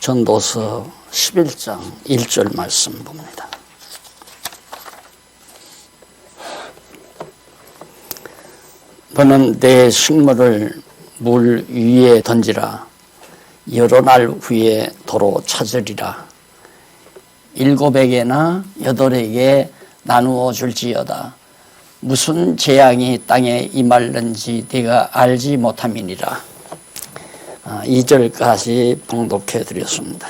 전도서 11장 1절 말씀 봅니다. 너는 내 식물을 물 위에 던지라. 여러 날 후에 도로 찾으리라. 7에게나 8에게 나누어 줄지어다. 무슨 재앙이 땅에 임할는지 네가 알지 못함이니라. 2절까지 봉독해 드렸습니다.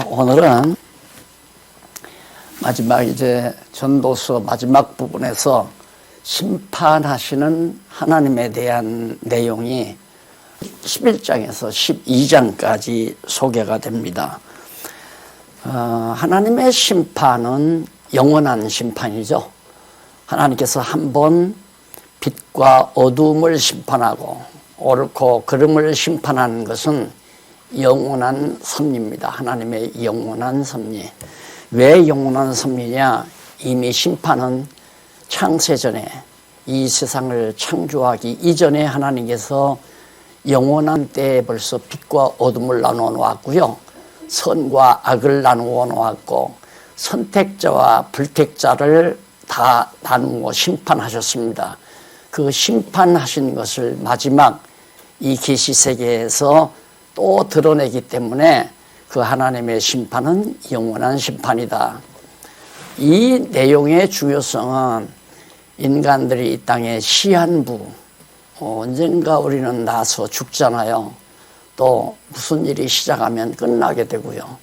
오늘은 마지막 이제 전도서 마지막 부분에서 심판하시는 하나님에 대한 내용이 11장에서 12장까지 소개가 됩니다. 하나님의 심판은 영원한 심판이죠. 하나님께서 한번 빛과 어둠을 심판하고 옳고 그름을 심판하는 것은 영원한 섭리입니다. 하나님의 영원한 섭리. 왜 영원한 섭리냐? 이미 심판은 창세전에 이 세상을 창조하기 이전에 하나님께서 영원한 때에 벌써 빛과 어둠을 나누어 놓았고요. 선과 악을 나누어 놓았고 선택자와 불택자를 다 나누어 심판하셨습니다. 그 심판하신 것을 마지막 이 계시세계에서 또 드러내기 때문에 그 하나님의 심판은 영원한 심판이다. 이 내용의 중요성은 인간들이 이 땅에 시한부, 언젠가 우리는 나서 죽잖아요. 또 무슨 일이 시작하면 끝나게 되고요.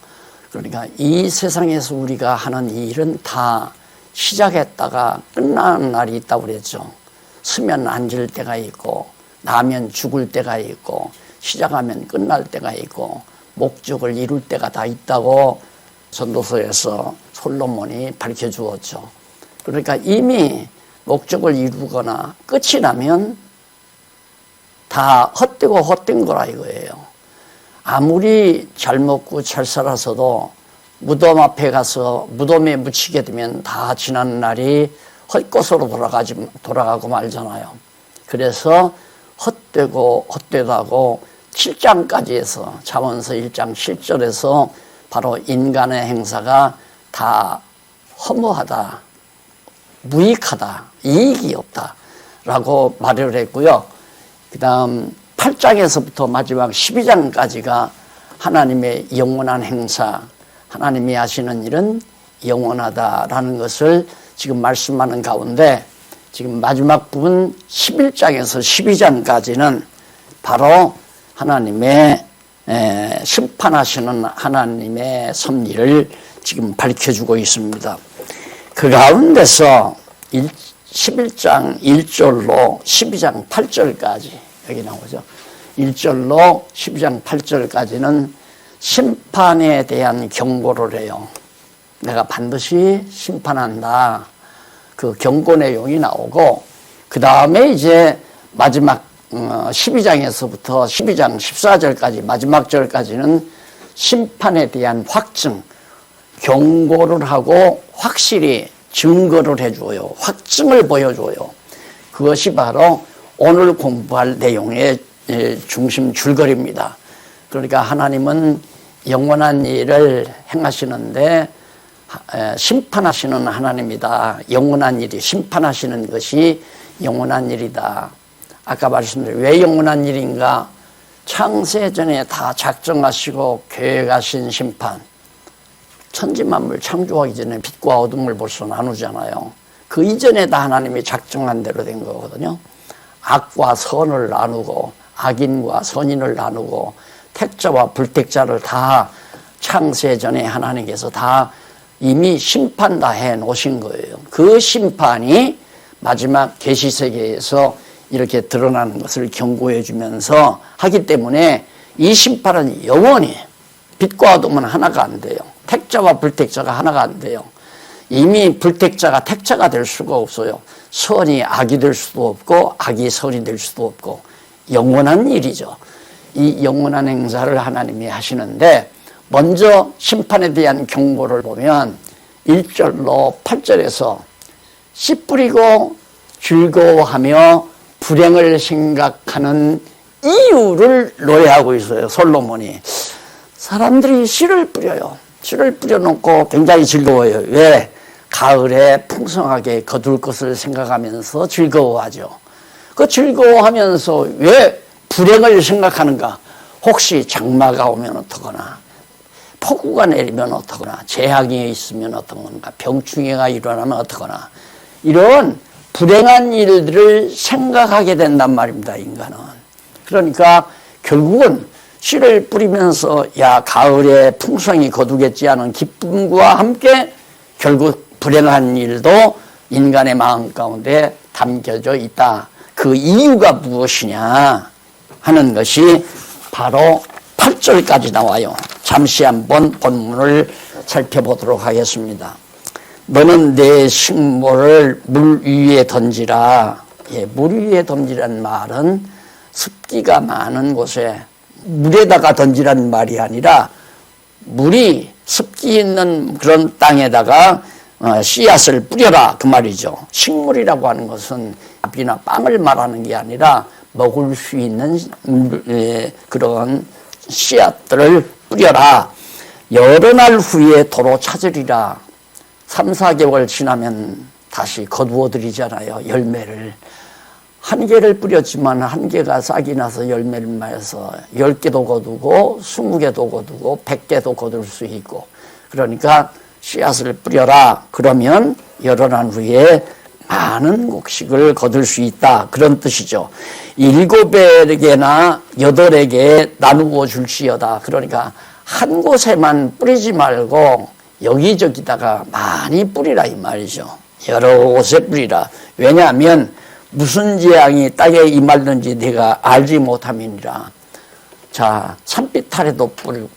그러니까 이 세상에서 우리가 하는 일은 다 시작했다가 끝나는 날이 있다고 그랬죠. 쓰면 앉을 때가 있고 나면 죽을 때가 있고 시작하면 끝날 때가 있고 목적을 이룰 때가 다 있다고 전도서에서 솔로몬이 밝혀주었죠. 그러니까 이미 목적을 이루거나 끝이 나면 다 헛되고 헛된 거라 이거예요. 아무리 잘 먹고 잘 살아서도 무덤 앞에 가서 무덤에 묻히게 되면 다 지난 날이 헛것으로 돌아가고 말잖아요. 그래서 헛되고 헛되다고 7장까지 해서 잠언서 1장 7절에서 바로 인간의 행사가 다 허무하다, 무익하다, 이익이 없다 라고 말을 했고요. 그 다음 8장에서부터 마지막 12장까지가 하나님의 영원한 행사, 하나님이 하시는 일은 영원하다라는 것을 지금 말씀하는 가운데 지금 마지막 부분 11장에서 12장까지는 바로 하나님의 심판하시는 하나님의 섭리를 지금 밝혀주고 있습니다. 그 가운데서 11장 1절로 12장 8절까지 여기 나오죠. 1절로 12장 8절까지는 심판에 대한 경고를 해요. 내가 반드시 심판한다. 그 경고 내용이 나오고 그 다음에 이제 마지막 12장에서부터 12장 14절까지 마지막 절까지는 심판에 대한 확증, 경고를 하고 확실히 증거를 해줘요. 확증을 보여줘요. 그것이 바로 오늘 공부할 내용의 중심 줄거리입니다. 그러니까 하나님은 영원한 일을 행하시는데 심판하시는 하나님이다. 영원한 일이 심판하시는 것이 영원한 일이다. 아까 말씀드린 왜 영원한 일인가? 창세전에 다 작정하시고 계획하신 심판. 천지만물 창조하기 전에 빛과 어둠을 벌써 나누잖아요. 그 이전에 다 하나님이 작정한 대로 된 거거든요. 악과 선을 나누고 악인과 선인을 나누고 택자와 불택자를 다 창세전에 하나님께서 다 이미 심판 다 해놓으신 거예요. 그 심판이 마지막 계시세계에서 이렇게 드러나는 것을 경고해 주면서 하기 때문에 이 심판은 영원히 빛과 어둠은 하나가 안 돼요. 택자와 불택자가 하나가 안 돼요. 이미 불택자가 택자가 될 수가 없어요. 선이 악이 될 수도 없고 악이 선이 될 수도 없고 영원한 일이죠. 이 영원한 행사를 하나님이 하시는데 먼저 심판에 대한 경고를 보면 1절로 8절에서 씨 뿌리고 즐거워하며 불행을 생각하는 이유를 노래하고 있어요. 솔로몬이. 사람들이 씨를 뿌려요. 씨를 뿌려놓고 굉장히 즐거워요. 왜? 가을에 풍성하게 거둘 것을 생각하면서 즐거워하죠. 그 즐거워하면서 왜 불행을 생각하는가? 혹시 장마가 오면 어떡하나, 폭우가 내리면 어떡하나, 재앙이 있으면 어떡하나, 병충해가 일어나면 어떡하나, 이런 불행한 일들을 생각하게 된단 말입니다, 인간은. 그러니까 결국은 씨를 뿌리면서 야 가을에 풍성이 거두겠지 하는 기쁨과 함께 결국 불행한 일도 인간의 마음 가운데 담겨져 있다. 그 이유가 무엇이냐 하는 것이 바로 8절까지 나와요. 잠시 한번 본문을 살펴보도록 하겠습니다. 너는 내 식물을 물 위에 던지라. 예, 물 위에 던지라는 말은 습기가 많은 곳에 물에다가 던지라는 말이 아니라 물이 습기 있는 그런 땅에다가 씨앗을 뿌려라 그 말이죠. 식물이라고 하는 것은 밥이나 빵을 말하는 게 아니라 먹을 수 있는 그런 씨앗들을 뿌려라. 여러 날 후에 도로 찾으리라. 3, 4개월 지나면 다시 거두어들이잖아요. 열매를. 한 개를 뿌렸지만 한 개가 싹이 나서 열매를 맺어서 10개도 거두고 20개도 거두고 100개도 거둘 수 있고, 그러니까 씨앗을 뿌려라. 그러면 여러 날 후에 많은 곡식을 거둘 수 있다. 그런 뜻이죠. 7에게나 8에게 나누어 줄지어다. 그러니까 한 곳에만 뿌리지 말고 여기저기다가 많이 뿌리라 이 말이죠. 여러 곳에 뿌리라. 왜냐하면 무슨 재앙이 땅에 임하는지 내가 알지 못함이니라. 자, 산빛 아래도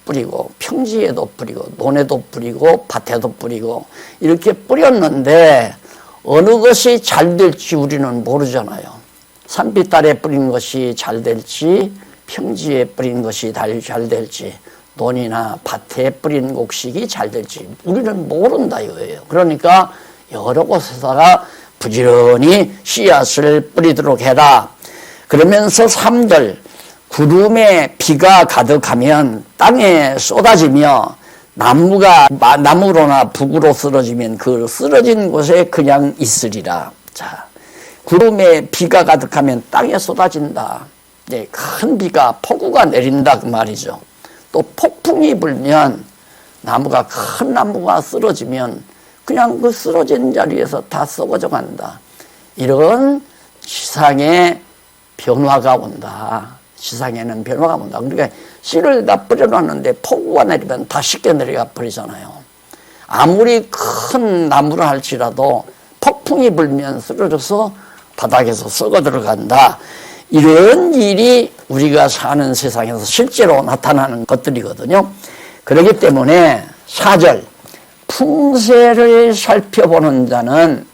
뿌리고 평지에도 뿌리고 논에도 뿌리고 밭에도 뿌리고 이렇게 뿌렸는데 어느 것이 잘 될지 우리는 모르잖아요. 산빛 아래 뿌린 것이 잘 될지 평지에 뿌린 것이 잘 될지 논이나 밭에 뿌린 곡식이 잘 될지 우리는 모른다 이거예요. 그러니까 여러 곳에다가 부지런히 씨앗을 뿌리도록 해라. 그러면서 3절 구름에 비가 가득하면 땅에 쏟아지며 나무로나 북으로 쓰러지면 그 쓰러진 곳에 그냥 있으리라. 자, 구름에 비가 가득하면 땅에 쏟아진다. 네, 큰 비가 폭우가 내린다 그 말이죠. 또 폭풍이 불면 큰 나무가 쓰러지면 그냥 그 쓰러진 자리에서 다 썩어져 간다. 이런 지상에 변화가 온다. 지상에는 변화가 온다. 그러니까 씨를 다 뿌려놨는데 폭우가 내리면 다 쉽게 내려가 버리잖아요. 아무리 큰 나무를 할지라도 폭풍이 불면 쓰러져서 바닥에서 썩어 들어간다. 이런 일이 우리가 사는 세상에서 실제로 나타나는 것들이거든요. 그렇기 때문에 4절 풍세를 살펴보는 자는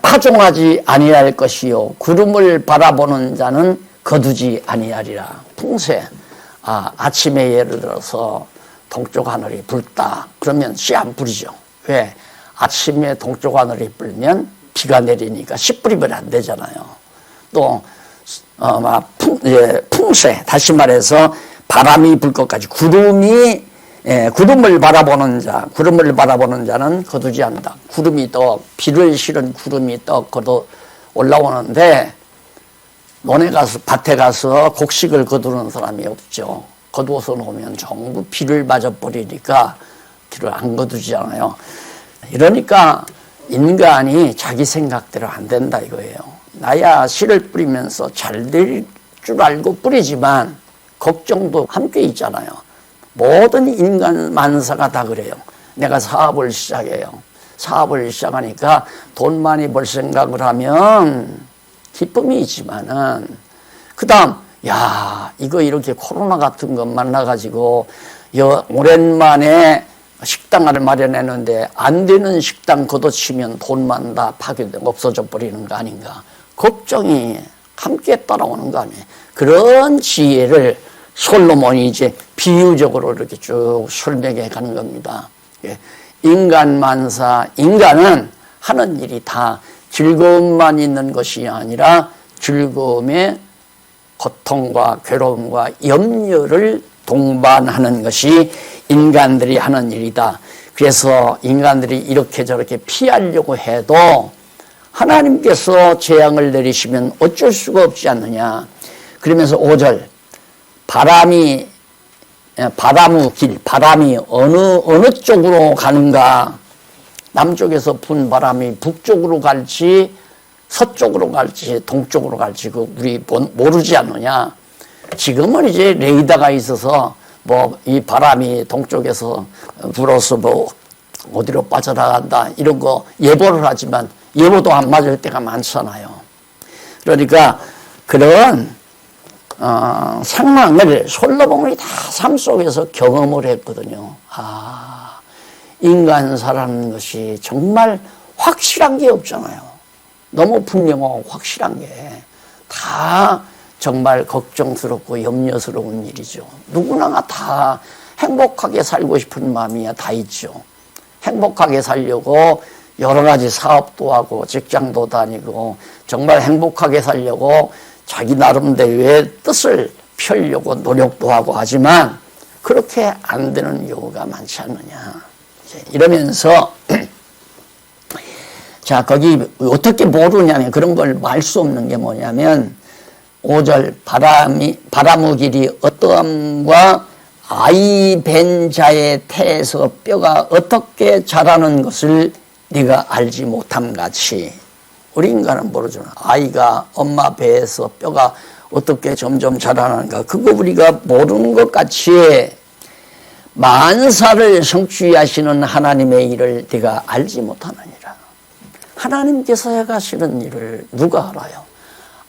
파종하지 아니할 것이요 구름을 바라보는 자는 거두지 아니하리라. 풍세, 아침에 예를 들어서 동쪽 하늘이 붉다 그러면 씨 안 뿌리죠. 왜? 아침에 동쪽 하늘이 불면 비가 내리니까 씨 뿌리면 안 되잖아요. 또 풍세, 다시 말해서 바람이 불 것까지 구름을 바라보는 자는 거두지 않는다. 비를 실은 구름이 떡 거둬 올라오는데 논에 가서 밭에 가서 곡식을 거두는 사람이 없죠. 거두어서 놓으면 전부 비를 맞아 버리니까 비를 안 거두잖아요. 이러니까 인간이 자기 생각대로 안 된다 이거예요. 나야 씨를 뿌리면서 잘 될 줄 알고 뿌리지만 걱정도 함께 있잖아요. 모든 인간 만사가 다 그래요. 내가 사업을 시작해요. 사업을 시작하니까 돈 많이 벌 생각을 하면 기쁨이 있지만은 그 다음 이거 이렇게 코로나 같은 것 만나가지고 오랜만에 식당을 마련했는데 안 되는 식당 걷어치면 돈만 다 파괴되고 없어져 버리는 거 아닌가. 걱정이 함께 따라오는 거 아니에요. 그런 지혜를 솔로몬이 이제 비유적으로 이렇게 쭉 설명해 가는 겁니다. 인간 만사, 인간은 하는 일이 다 즐거움만 있는 것이 아니라 즐거움에 고통과 괴로움과 염려를 동반하는 것이 인간들이 하는 일이다. 그래서 인간들이 이렇게 저렇게 피하려고 해도 하나님께서 재앙을 내리시면 어쩔 수가 없지 않느냐. 그러면서 5절 바람이 어느 쪽으로 가는가. 남쪽에서 분 바람이 북쪽으로 갈지 서쪽으로 갈지 동쪽으로 갈지 우리 모르지 않느냐. 지금은 이제 레이더가 있어서 뭐 이 바람이 동쪽에서 불어서 뭐 어디로 빠져나간다 이런 거 예보를 하지만 예보도 안 맞을 때가 많잖아요. 그러니까 그런 상황을 솔로몬이 다 삶 속에서 경험을 했거든요. 인간사라는 것이 정말 확실한 게 없잖아요. 너무 분명하고 확실한 게 다 정말 걱정스럽고 염려스러운 일이죠. 누구나 다 행복하게 살고 싶은 마음이야 다 있죠. 행복하게 살려고 여러 가지 사업도 하고 직장도 다니고 정말 행복하게 살려고 자기 나름대로의 뜻을 펴려고 노력도 하고 하지만 그렇게 안 되는 경우가 많지 않느냐. 이러면서 자 거기 어떻게 모르냐면 그런 걸 알 수 없는 게 뭐냐면 5절 바람의 길이 어떠함과 아이 벤 자의 태에서 뼈가 어떻게 자라는 것을 네가 알지 못함 같이 우리 인간은 모르잖아. 아이가 엄마 배에서 뼈가 어떻게 점점 자라는가 그거 우리가 모르는 것 같이 만사를 성취하시는 하나님의 일을 네가 알지 못하느니라. 하나님께서 해가시는 일을 누가 알아요?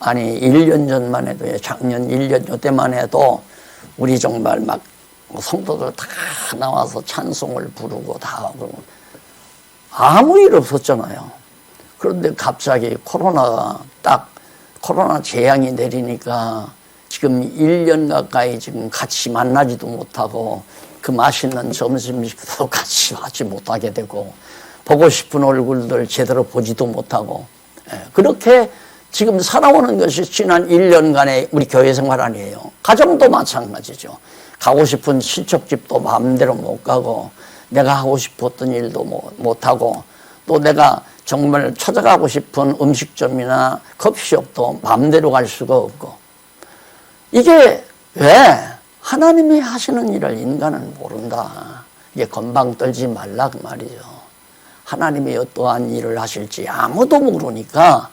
아니 1년 전만 해도 작년 1년 요때만 해도 우리 정말 막 성도들 다 나와서 찬송을 부르고 다 하고 아무 일 없었잖아요. 그런데 갑자기 코로나 재앙이 내리니까 지금 1년 가까이 지금 같이 만나지도 못하고 그 맛있는 점심식도 같이 하지 못하게 되고 보고 싶은 얼굴들 제대로 보지도 못하고 그렇게 지금 살아오는 것이 지난 1년간의 우리 교회 생활 아니에요. 가정도 마찬가지죠. 가고 싶은 친척집도 마음대로 못 가고 내가 하고 싶었던 일도 못하고 또 내가 정말 찾아가고 싶은 음식점이나 커피숍도 마음대로 갈 수가 없고 이게 왜 하나님이 하시는 일을 인간은 모른다. 이게 건방 떨지 말라 그 말이죠. 하나님이 어떠한 일을 하실지 아무도 모르니까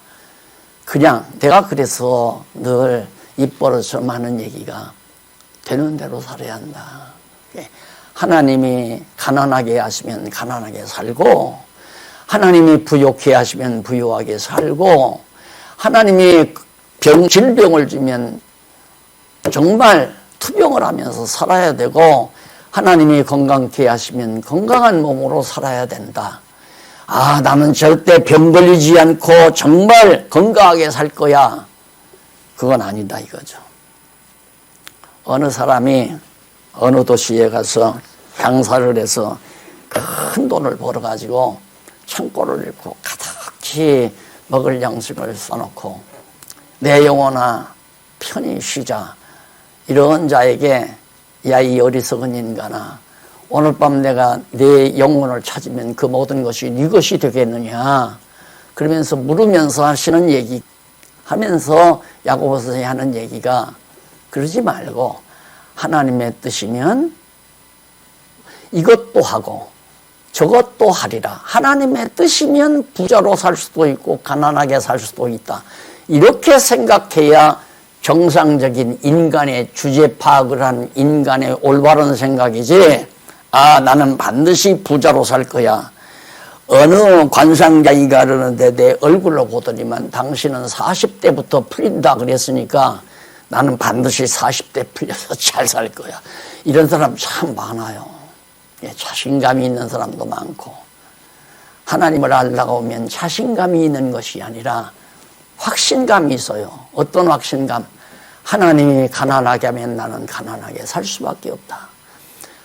그냥 내가 그래서 늘 입버릇처럼 하는 얘기가 되는 대로 살아야 한다. 하나님이 가난하게 하시면 가난하게 살고 하나님이 부욕해 하시면 부유하게 살고 하나님이 질병을 주면 정말 투병을 하면서 살아야 되고 하나님이 건강케 하시면 건강한 몸으로 살아야 된다. 나는 절대 병 걸리지 않고 정말 건강하게 살 거야. 그건 아니다 이거죠. 어느 사람이 어느 도시에 가서 장사를 해서 큰 돈을 벌어가지고 창고를 잃고 가득히 먹을 양식을 써놓고 내 영혼아 편히 쉬자. 이런 자에게 야 이 어리석은 인간아 오늘 밤 내가 내 영혼을 찾으면 그 모든 것이 네 것이 되겠느냐 그러면서 물으면서 하시는 얘기 하면서 야고보서에 하는 얘기가 그러지 말고 하나님의 뜻이면 이것도 하고 저것도 하리라. 하나님의 뜻이면 부자로 살 수도 있고 가난하게 살 수도 있다. 이렇게 생각해야 정상적인 인간의 주제 파악을 한 인간의 올바른 생각이지 나는 반드시 부자로 살 거야. 어느 관상자이가 그러는데 내 얼굴로 보더니만 당신은 40대부터 풀린다 그랬으니까 나는 반드시 40대 풀려서 잘 살 거야. 이런 사람 참 많아요. 자신감이 있는 사람도 많고 하나님을 알다가 오면 자신감이 있는 것이 아니라 확신감이 있어요. 어떤 확신감? 하나님이 가난하게 하면 나는 가난하게 살 수밖에 없다.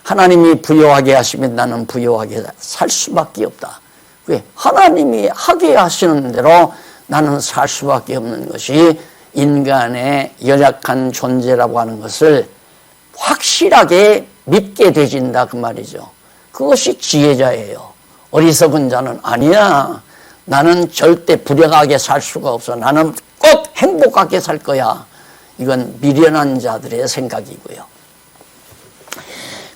하나님이 부유하게 하시면 나는 부유하게 살 수밖에 없다. 왜? 하나님이 하게 하시는 대로 나는 살 수밖에 없는 것이 인간의 연약한 존재라고 하는 것을 확실하게 믿게 되진다 그 말이죠. 그것이 지혜자예요. 어리석은 자는 아니야. 나는 절대 불행하게 살 수가 없어. 나는 꼭 행복하게 살 거야. 이건 미련한 자들의 생각이고요.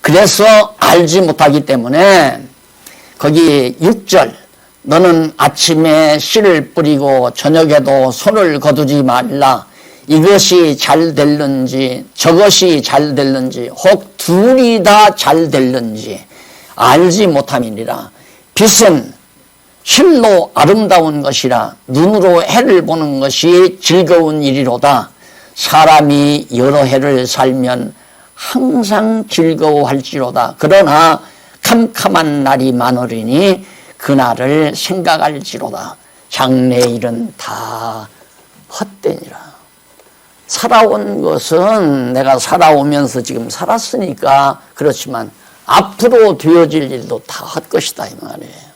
그래서 알지 못하기 때문에 거기 6절 너는 아침에 씨를 뿌리고 저녁에도 손을 거두지 말라. 이것이 잘 될는지 저것이 잘 될는지 혹 둘이 다 잘 될는지 알지 못함이니라. 빛은 실로 아름다운 것이라 눈으로 해를 보는 것이 즐거운 일이로다. 사람이 여러 해를 살면 항상 즐거워할지로다. 그러나 캄캄한 날이 많으리니 그날을 생각할지로다. 장래일은 다 헛되니라. 살아온 것은 내가 살아오면서 지금 살았으니까 그렇지만 앞으로 되어질 일도 다 헛것이다 이 말이에요.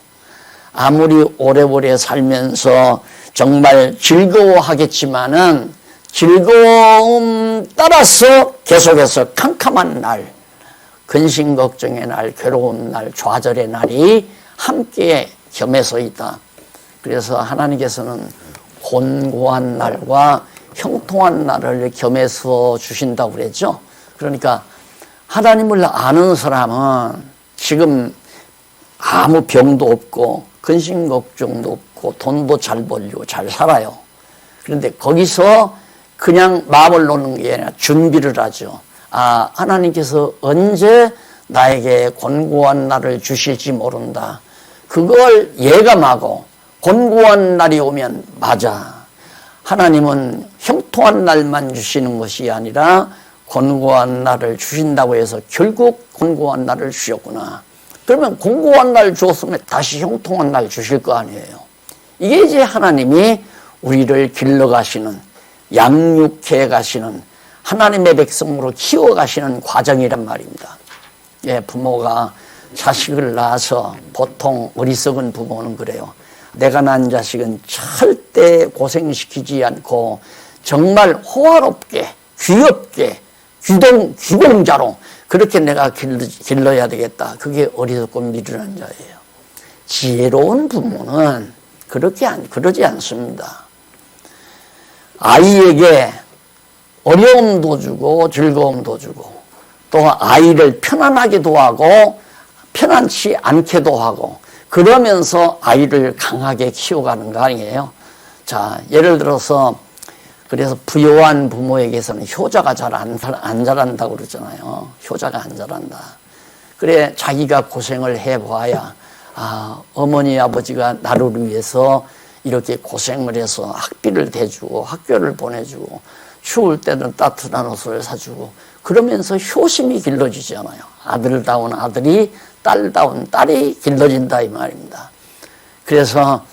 아무리 오래오래 살면서 정말 즐거워하겠지만은 즐거움 따라서 계속해서 캄캄한 날, 근심걱정의 날, 괴로운 날, 좌절의 날이 함께 겸해서 있다. 그래서 하나님께서는 곤고한 날과 형통한 날을 겸해서 주신다고 그랬죠. 그러니까 하나님을 아는 사람은 지금 아무 병도 없고 근심 걱정도 없고 돈도 잘 벌고 잘 살아요. 그런데 거기서 그냥 마음을 놓는 게 아니라 준비를 하죠. 아, 하나님께서 언제 나에게 곤고한 날을 주실지 모른다. 그걸 예감하고 곤고한 날이 오면 맞아. 하나님은 형통한 날만 주시는 것이 아니라 곤고한 날을 주신다고 해서 결국 곤고한 날을 주셨구나. 그러면 곤고한 날 주었으면 다시 형통한 날 주실 거 아니에요. 이게 이제 하나님이 우리를 길러가시는, 양육해 가시는, 하나님의 백성으로 키워가시는 과정이란 말입니다. 예, 부모가 자식을 낳아서 보통 어리석은 부모는 그래요. 내가 낳은 자식은 절대 고생시키지 않고 정말 호화롭게, 귀엽게, 귀공자로 그렇게 내가 길러야 되겠다. 그게 어리석고 미련한 자예요. 지혜로운 부모는 그러지 않습니다. 아이에게 어려움도 주고 즐거움도 주고 또 아이를 편안하게도 하고 편안치 않게도 하고 그러면서 아이를 강하게 키워가는 거 아니에요. 자, 예를 들어서 그래서 부유한 부모에게서는 효자가 잘 안 자란다고 그러잖아요. 효자가 안 자란다. 그래 자기가 고생을 해봐야 아, 어머니 아버지가 나를 위해서 이렇게 고생을 해서 학비를 대주고 학교를 보내주고 추울 때는 따뜻한 옷을 사주고 그러면서 효심이 길러지잖아요. 아들다운 아들이 딸다운 딸이 길러진다 이 말입니다. 그래서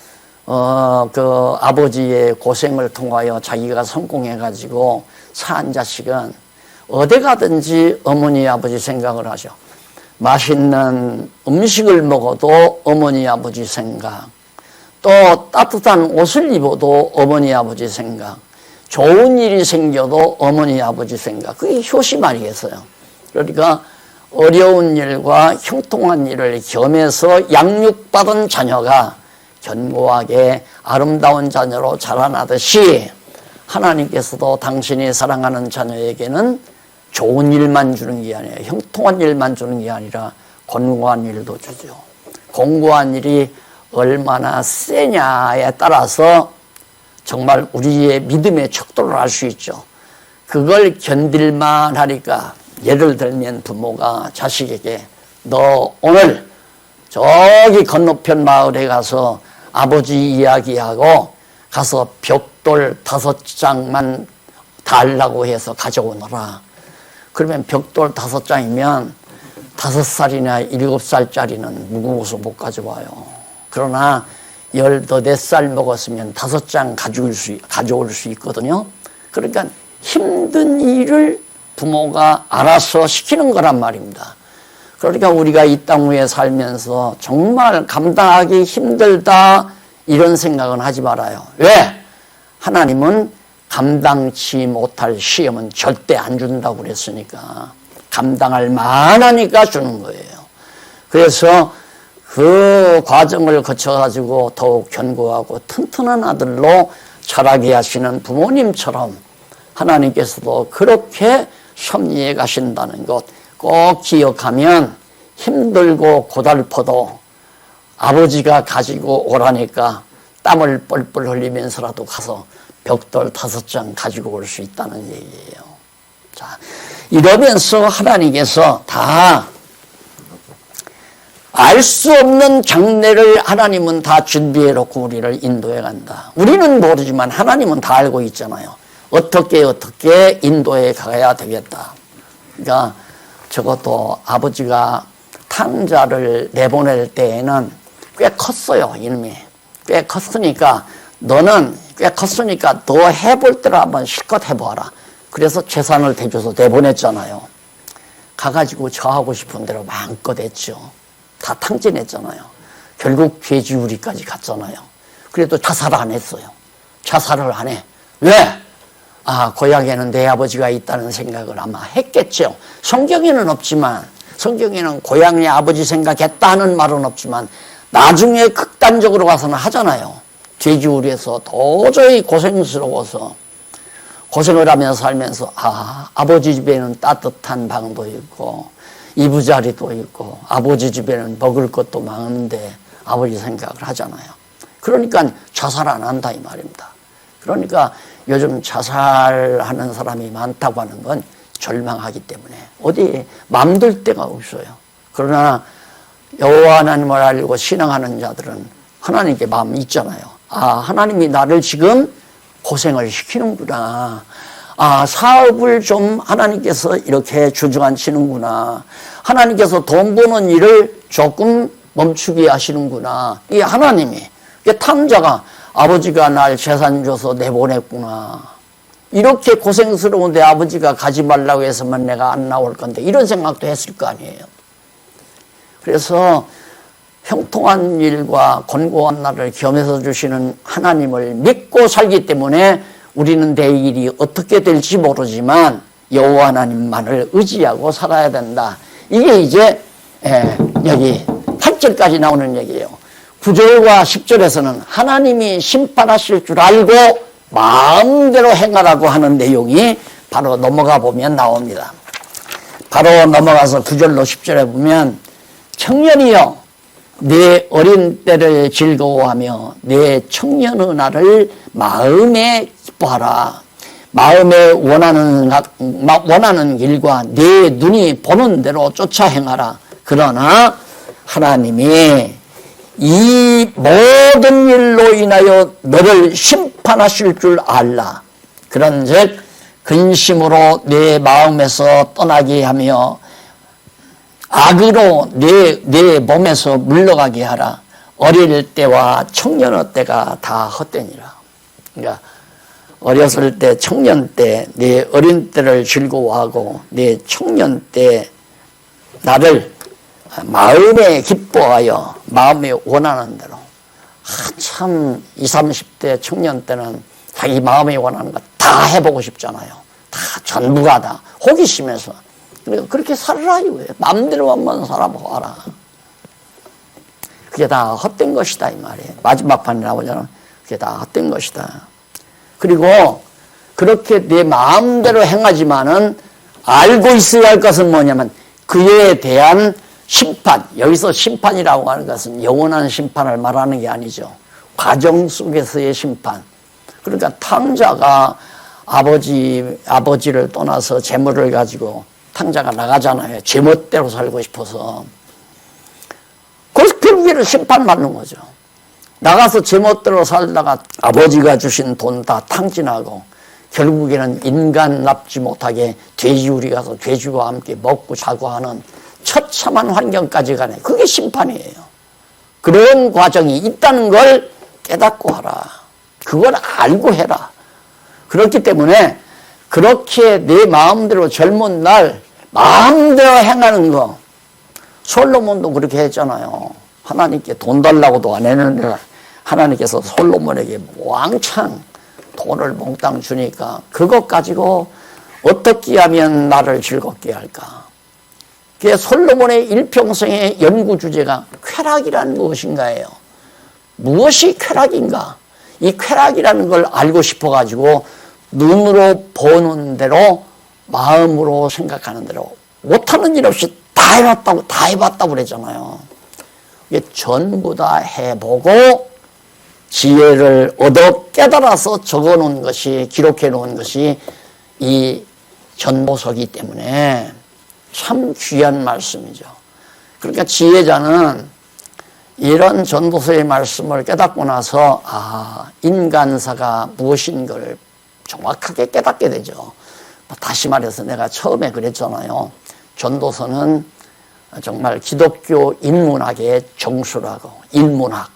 그 아버지의 고생을 통하여 자기가 성공해가지고 산 자식은 어디 가든지 어머니 아버지 생각을 하죠. 맛있는 음식을 먹어도 어머니 아버지 생각, 또 따뜻한 옷을 입어도 어머니 아버지 생각, 좋은 일이 생겨도 어머니 아버지 생각. 그게 효심 아니겠어요. 그러니까 어려운 일과 형통한 일을 겸해서 양육받은 자녀가 견고하게 아름다운 자녀로 자라나듯이 하나님께서도 당신이 사랑하는 자녀에게는 좋은 일만 주는 게 아니라 형통한 일만 주는 게 아니라 곤고한 일도 주죠. 곤고한 일이 얼마나 세냐에 따라서 정말 우리의 믿음의 척도를 알 수 있죠. 그걸 견딜만 하니까 예를 들면 부모가 자식에게 너 오늘 저기 건너편 마을에 가서 아버지 이야기하고 가서 벽돌 5장만 달라고 해서 가져오너라. 그러면 벽돌 5장이면 5살이나 7살짜리는 무거워서 못 가져와요. 그러나 14살 먹었으면 5장 가져올 수 있거든요. 그러니까 힘든 일을 부모가 알아서 시키는 거란 말입니다. 그러니까 우리가 이 땅 위에 살면서 정말 감당하기 힘들다 이런 생각은 하지 말아요. 왜? 하나님은 감당치 못할 시험은 절대 안 준다고 그랬으니까 감당할 만하니까 주는 거예요. 그래서 그 과정을 거쳐가지고 더욱 견고하고 튼튼한 아들로 자라게 하시는 부모님처럼 하나님께서도 그렇게 섭리해 가신다는 것 꼭 기억하면 힘들고 고달퍼도 아버지가 가지고 오라니까 땀을 뻘뻘 흘리면서라도 가서 벽돌 5장 가지고 올 수 있다는 얘기예요. 자, 이러면서 하나님께서 다 알 수 없는 장래를 하나님은 다 준비해 놓고 우리를 인도해 간다. 우리는 모르지만 하나님은 다 알고 있잖아요. 어떻게 인도해 가야 되겠다. 그러니까 적어도 아버지가 탕자를 내보낼 때에는 꽤 컸어요. 이놈이. 꽤 컸으니까 너는 꽤 컸으니까 너 해볼 대로 한번 실컷 해봐라. 그래서 재산을 대줘서 내보냈잖아요. 가가지고 저 하고 싶은 대로 마음껏 했죠. 다 탕진했잖아요. 결국 돼지우리까지 갔잖아요. 그래도 자살 안 했어요. 자살을 안 해. 왜? 아, 고향에는 내 아버지가 있다는 생각을 아마 했겠죠. 성경에는 없지만, 성경에는 고향의 아버지 생각했다는 말은 없지만 나중에 극단적으로 가서는 하잖아요. 돼지우리에서 도저히 고생스러워서 고생을 하면서 살면서 아버지 집에는 따뜻한 방도 있고 이부자리도 있고 아버지 집에는 먹을 것도 많은데 아버지 생각을 하잖아요. 그러니까 자살 안 한다 이 말입니다. 그러니까 요즘 자살하는 사람이 많다고 하는 건 절망하기 때문에 어디 맘들 데가 없어요. 그러나 여호와 하나님을 알고 신앙하는 자들은 하나님께 마음이 있잖아요. 하나님이 나를 지금 고생을 시키는구나. 사업을 좀 하나님께서 이렇게 주저앉히는구나. 하나님께서 돈 버는 일을 조금 멈추게 하시는구나. 이 하나님이, 탕자가 아버지가 날 재산 줘서 내보냈구나. 이렇게 고생스러운데 아버지가 가지 말라고 해서만 내가 안 나올 건데 이런 생각도 했을 거 아니에요. 그래서 형통한 일과 곤고한 날을 겸해서 주시는 하나님을 믿고 살기 때문에 우리는 내일이 어떻게 될지 모르지만 여호와 하나님만을 의지하고 살아야 된다. 이게 이제 여기 8절까지 나오는 얘기예요. 9절과 10절에서는 하나님이 심판하실 줄 알고 마음대로 행하라고 하는 내용이 바로 넘어가 보면 나옵니다. 바로 넘어가서 9절로 10절에 보면 청년이여 내 어린 때를 즐거워하며 내 청년의 날을 마음에 기뻐하라. 마음에 원하는 길과 내 눈이 보는 대로 쫓아 행하라. 그러나 하나님이 이 모든 일로 인하여 너를 심판하실 줄 알라. 그런즉 근심으로 내 마음에서 떠나게 하며 악으로 내 몸에서 물러가게 하라. 어릴 때와 청년의 때가 다 헛되니라. 그러니까 어렸을 때, 청년 때, 내 어린 때를 즐거워하고 내 청년 때 나를 마음에 기뻐하여 마음에 원하는 대로. 참 20, 30대 청년 때는 자기 마음에 원하는 거 다 해보고 싶잖아요. 다 전부가 다 호기심에서. 그러니까 그렇게 살아라 이거예요. 마음대로 한번 살아보아라. 그게 다 헛된 것이다 이 말이에요. 마지막 판에 나오잖아. 그게 다 헛된 것이다. 그리고 그렇게 내 마음대로 행하지만은 알고 있어야 할 것은 뭐냐면 그에 대한 심판. 여기서 심판이라고 하는 것은 영원한 심판을 말하는 게 아니죠. 과정 속에서의 심판. 그러니까 탕자가 아버지를 떠나서 재물을 가지고 탕자가 나가잖아요. 제멋대로 살고 싶어서. 그래서 결국에는 심판받는 거죠. 나가서 제멋대로 살다가 아버지가 주신 돈 다 탕진하고 결국에는 인간납지 못하게 돼지우리 가서 돼지와 함께 먹고 자고 하는 처참한 환경까지 가네. 그게 심판이에요. 그런 과정이 있다는 걸 깨닫고 하라. 그걸 알고 해라. 그렇기 때문에 그렇게 내 마음대로 젊은 날 마음대로 행하는 거. 솔로몬도 그렇게 했잖아요. 하나님께 돈 달라고도 안 했는데 하나님께서 솔로몬에게 왕창 돈을 몽땅 주니까 그것 가지고 어떻게 하면 나를 즐겁게 할까? 그게 솔로몬의 일평생의 연구 주제가 쾌락이란 무엇인가예요. 무엇이 쾌락인가? 이 쾌락이라는 걸 알고 싶어가지고 눈으로 보는 대로 마음으로 생각하는 대로 못하는 일 없이 다 해봤다고 그랬잖아요. 이게 전부 다 해보고 지혜를 얻어 깨달아서 적어놓은 것이, 기록해놓은 것이 이 전도서기 때문에 참 귀한 말씀이죠. 그러니까 지혜자는 이런 전도서의 말씀을 깨닫고 나서 인간사가 무엇인 걸 정확하게 깨닫게 되죠. 다시 말해서 내가 처음에 그랬잖아요. 전도서는 정말 기독교 인문학의 정수라고. 인문학.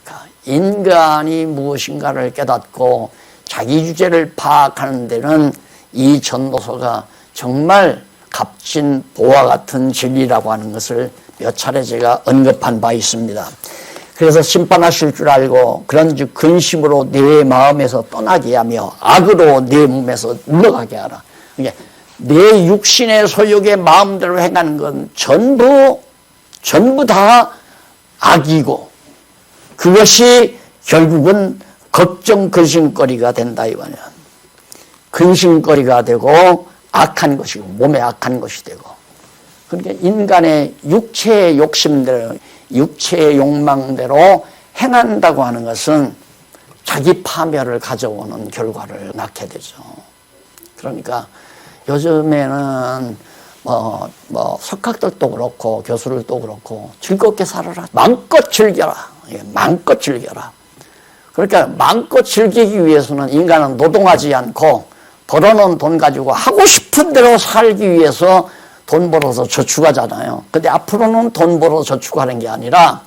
그러니까 인간이 무엇인가를 깨닫고 자기 주제를 파악하는 데는 이 전도서가 정말 값진 보화 같은 진리라고 하는 것을 몇 차례 제가 언급한 바 있습니다. 그래서 심판하실 줄 알고 그런즉 근심으로 내 마음에서 떠나게 하며 악으로 내 몸에서 물러가게 하라. 이게 내 육신의 소욕의 마음대로 행하는 건 전부 다 악이고 그것이 결국은 걱정 근심거리가 된다 이거냐. 근심거리가 되고 악한 것이고 몸에 악한 것이 되고 그러니까 인간의 육체의 욕심대로 육체의 욕망대로 행한다고 하는 것은 자기 파멸을 가져오는 결과를 낳게 되죠. 그러니까 요즘에는 석학들도 그렇고 교수들도 그렇고 즐겁게 살아라. 마음껏 즐겨라. 마음껏 즐겨라. 그러니까 마음껏 즐기기 위해서는 인간은 노동하지 않고 벌어놓은 돈 가지고 하고 싶은 대로 살기 위해서 돈 벌어서 저축하잖아요. 근데 앞으로는 돈 벌어서 저축하는 게 아니라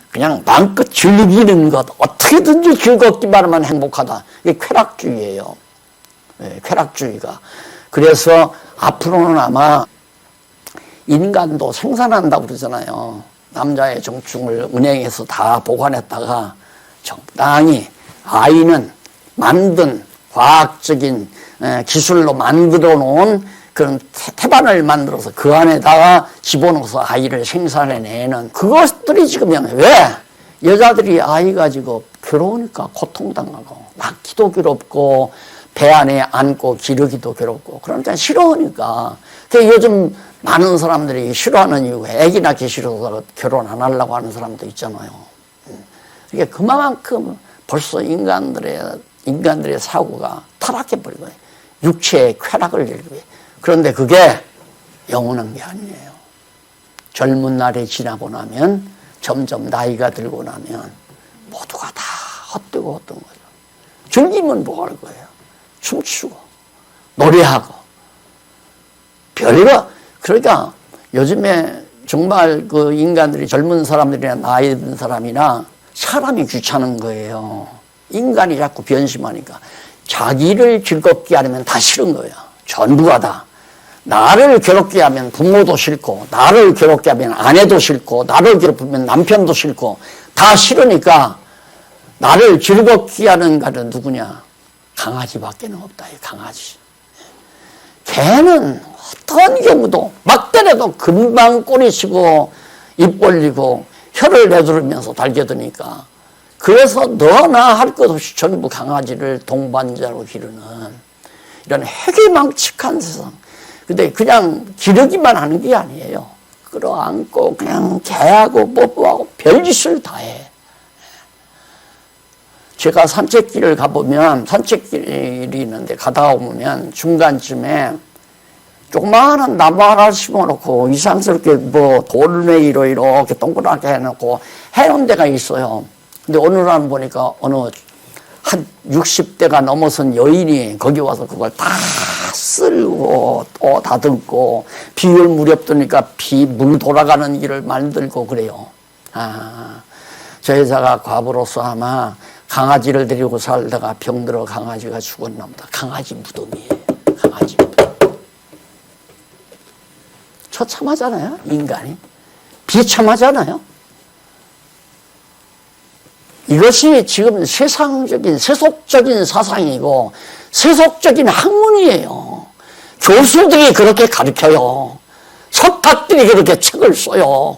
그냥 마음껏 즐기는 것, 어떻게든지 즐겁기만 하면 행복하다. 이게 쾌락주의예요. 네, 쾌락주의가. 그래서 앞으로는 아마 인간도 생산한다고 그러잖아요. 남자의 정충을 은행에서 다 보관했다가 적당히 아이는 만든 과학적인 기술로 만들어 놓은 그런 태반을 만들어서 그 안에다가 집어넣어서 아이를 생산해내는 그것들이 지금 왜 여자들이 아이 가지고 괴로우니까 고통당하고 낳기도 괴롭고 배 안에 안고 기르기도 괴롭고 그러니까 싫어하니까. 요즘 많은 사람들이 싫어하는 이유가 애기 낳기 싫어서 결혼 안 하려고 하는 사람도 있잖아요. 이게 그만큼 벌써 인간들의 사고가 타락해버린 거예요. 육체의 쾌락을 즐기기 위해. 그런데 그게 영원한 게 아니에요. 젊은 날이 지나고 나면 점점 나이가 들고 나면 모두가 다 헛되고 헛된 거죠. 즐기면 뭐 할 거예요? 춤추고 노래하고 별거. 그러니까 요즘에 정말 그 인간들이 젊은 사람들이나 나이 든 사람이나 사람이 귀찮은 거예요. 인간이 자꾸 변심하니까 자기를 즐겁게 하려면 다 싫은 거예요. 전부가 다. 나를 괴롭게 하면 부모도 싫고 나를 괴롭게 하면 아내도 싫고 나를 괴롭히면 남편도 싫고 다 싫으니까 나를 즐겁게 하는 가는 누구냐? 강아지밖에 없다. 강아지. 개는 어떤 경우도 막 때려도 금방 꼬리치고 입 벌리고 혀를 내두르면서 달겨드니까 그래서 너나 할 것 없이 전부 강아지를 동반자로 기르는 이런 해괴망측한 세상. 근데 그냥 기르기만 하는 게 아니에요. 끌어안고 그냥 개하고 뽀뽀하고 별짓을 다 해. 제가 산책길을 가보면 산책길이 있는데 가다가 보면 중간쯤에 조그마한 나무 하나 심어놓고 이상스럽게 돌멩이로 이렇게 동그랗게 해놓고 해놓은 데가 있어요. 근데 어느 날 보니까 어느 한 60대가 넘어선 여인이 거기 와서 그걸 다 쓸고 또 다듬고 비올 무렵 되니까 물 돌아가는 길을 만들고 그래요. 저 여자가 과부로서 아마 강아지를 데리고 살다가 병들어 강아지가 죽었나 보다. 강아지 무덤이에요. 강아지 무덤. 처참하잖아요. 인간이. 비참하잖아요. 이것이 지금 세속적인 사상이고 세속적인 학문이에요. 교수들이 그렇게 가르쳐요. 석학들이 그렇게 책을 써요.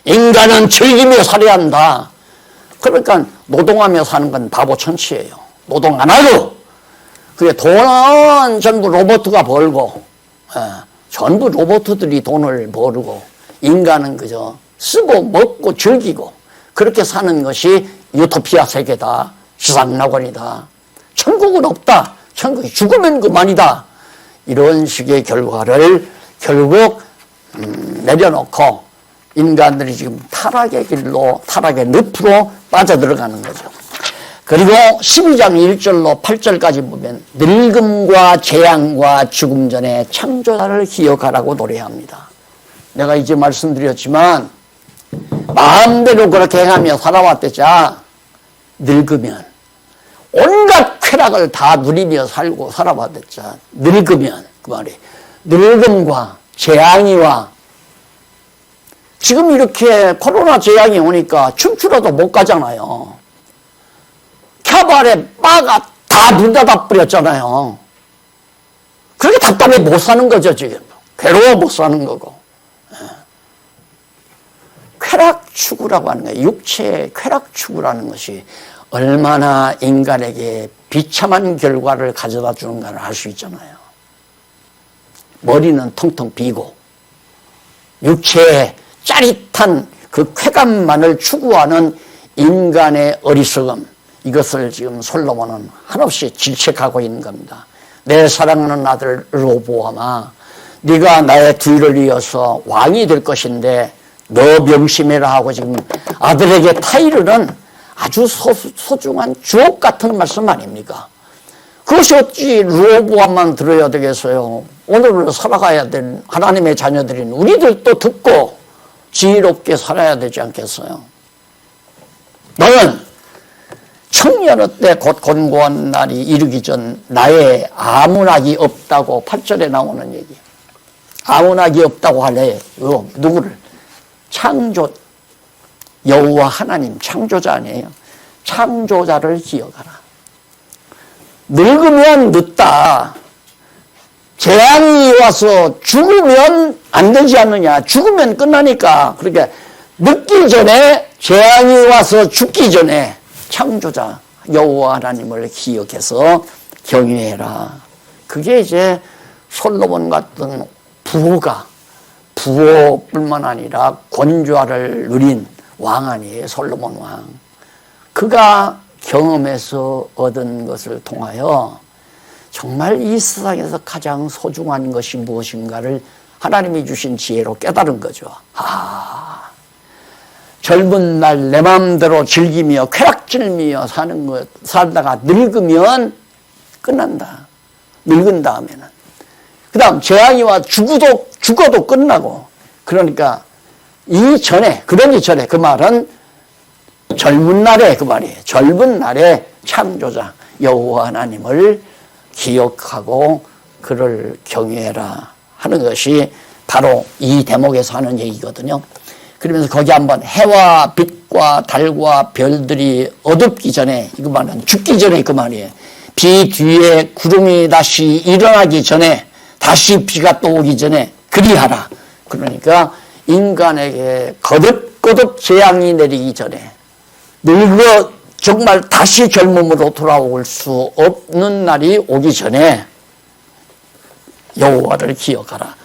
인간은 즐기며 살아야 한다. 그러니까 노동하며 사는 건 바보 천치예요. 노동 안 하고. 그게 돈은 전부 로봇가 벌고, 전부 로봇들이 돈을 벌고, 인간은 그저 쓰고 먹고 즐기고, 그렇게 사는 것이 유토피아 세계다. 지상낙원이다. 천국은 없다. 천국이 죽으면 그만이다. 이런 식의 결과를 결국 내려놓고 인간들이 지금 타락의 길로, 타락의 늪으로 빠져들어가는 거죠. 그리고 12장 1절로 8절까지 보면 늙음과 재앙과 죽음 전에 창조자를 기억하라고 노래합니다. 내가 이제 말씀드렸지만 마음대로 그렇게 행하며 살아왔대자 늙으면 온갖 쾌락을 다 누리며 살고 살아왔댔자 늙으면 그 말이 늙음과 재앙이 와. 지금 이렇게 코로나 재앙이 오니까 춤추러도 못 가잖아요. 캬바레 바가 다 문 닫아 버렸잖아요. 그렇게 답답해 못 사는 거죠 지금. 괴로워 못 사는 거고. 쾌락 추구라고 하는 거예요. 육체의 쾌락 추구라는 것이 얼마나 인간에게 비참한 결과를 가져다 주는가를 알 수 있잖아요. 머리는 텅텅 비고 육체의 짜릿한 그 쾌감만을 추구하는 인간의 어리석음, 이것을 지금 솔로몬은 한없이 질책하고 있는 겁니다. 내 사랑하는 아들 르호보암아, 네가 나의 뒤를 이어서 왕이 될 것인데 너 명심해라 하고 지금 아들에게 타이르는 아주 소중한 주옥 같은 말씀 아닙니까? 그것이 어찌 르호보암만 들어야 되겠어요? 오늘을 살아가야 될 하나님의 자녀들인 우리들도 듣고 지혜롭게 살아야 되지 않겠어요? 너는 청년의 때 곧 곤고한 날이 이르기 전 나의 아무낙이 없다고 8절에 나오는 얘기. 아무낙이 없다고 하래. 누구를? 창조, 여호와 하나님 창조자 아니에요. 창조자를 기억하라. 늙으면 늦다. 재앙이 와서 죽으면 안 되지 않느냐. 죽으면 끝나니까. 그러니까 늦기 전에, 재앙이 와서 죽기 전에 창조자 여호와 하나님을 기억해서 경외해라. 그게 이제 솔로몬 같은 부호뿐만 아니라 권좌를 누린 왕 아니에요. 솔로몬 왕. 그가 경험해서 얻은 것을 통하여 정말 이 세상에서 가장 소중한 것이 무엇인가를 하나님이 주신 지혜로 깨달은 거죠. 젊은 날 내 마음대로 즐기며 쾌락질며 살다가 늙으면 끝난다. 늙은 다음에는. 그 다음 재앙이 와 죽어도 끝나고. 그러니까 그러기 전에 그 말은 젊은 날에 그 말이에요. 젊은 날에 창조자 여호와 하나님을 기억하고 그를 경외해라 하는 것이 바로 이 대목에서 하는 얘기거든요. 그러면서 거기 한번 해와 빛과 달과 별들이 어둡기 전에, 이거 말은 죽기 전에 그 말이에요. 비 뒤에 구름이 다시 일어나기 전에, 다시 비가 또 오기 전에 그리하라. 그러니까 인간에게 거듭거듭 재앙이 내리기 전에, 늙어 정말 다시 젊음으로 돌아올 수 없는 날이 오기 전에 여호와를 기억하라.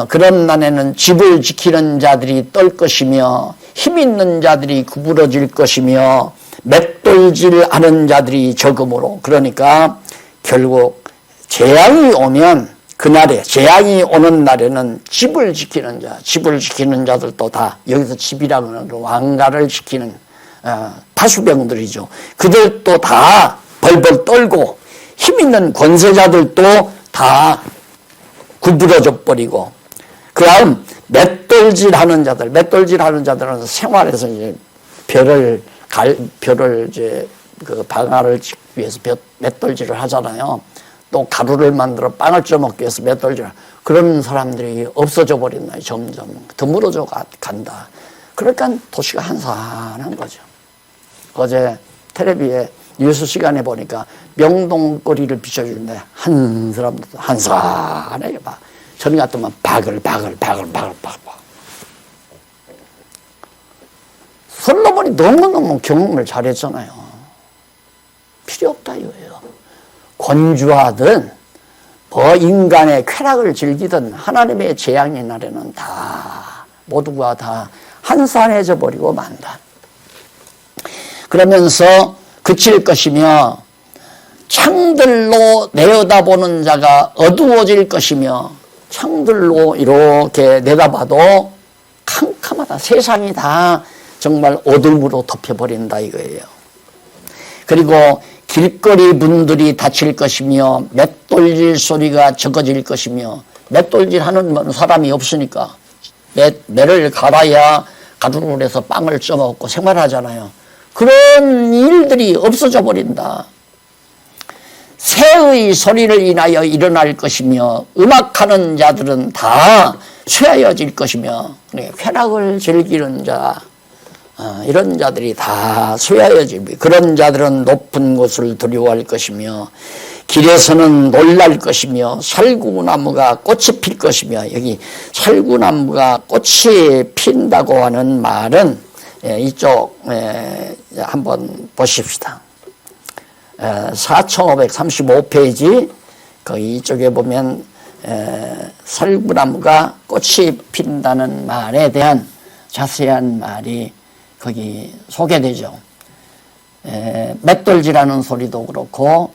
그런 날에는 집을 지키는 자들이 떨 것이며 힘 있는 자들이 구부러질 것이며 맷돌질하는 자들이 적음으로. 그러니까 결국 재앙이 오면 그날에, 재앙이 오는 날에는 집을 지키는 자들도 다, 여기서 집이라는 건 왕가를 지키는 파수병들이죠. 그들도 다 벌벌 떨고 힘 있는 권세자들도 다 구부러져 버리고, 그 다음 맷돌질하는 자들은 생활에서 이제 별을 이제 그 방아를 짓기 위해서 맷돌질을 하잖아요. 또 가루를 만들어 빵을 쪄먹기 위해서 맷돌질. 그런 사람들이 없어져 버린다. 점점 드물어져 간다. 그러니까 도시가 한산한 거죠. 어제 텔레비에 뉴스 시간에 보니까 명동 거리를 비춰주는데 한 사람도 한산하게 막 저리 갔더만 바글바글. 솔로몬이 너무너무 경험을 잘했잖아요. 필요 없다 이거예요. 권주하든 뭐 인간의 쾌락을 즐기든 하나님의 재앙의 날에는 다 모두가 다 한산해져 버리고 만다. 그러면서 그칠 것이며 창들로 내어다보는 자가 어두워질 것이며 창들로 이렇게 내다봐도 캄캄하다. 세상이 다 정말 어둠으로 덮여버린다 이거예요. 그리고 길거리 분들이 다칠 것이며 맷돌질 소리가 적어질 것이며 맷돌질 하는 사람이 없으니까 매를 갈아야 가두를 해서 빵을 쪄먹고 생활하잖아요. 그런 일들이 없어져 버린다. 새의 소리를 인하여 일어날 것이며 음악하는 자들은 다 쇠하여질 것이며 쾌락을 즐기는 자 이런 자들이 다 쇠하여질 그런 자들은 높은 곳을 두려워할 것이며 길에서는 놀랄 것이며 살구나무가 꽃이 필 것이며 여기 살구나무가 꽃이 핀다고 하는 말은 이쪽 한번 보십시다. 4535페이지 거기 이쪽에 보면 살구나무가 꽃이 핀다는 말에 대한 자세한 말이 거기 소개되죠. 맷돌질하는 소리도 그렇고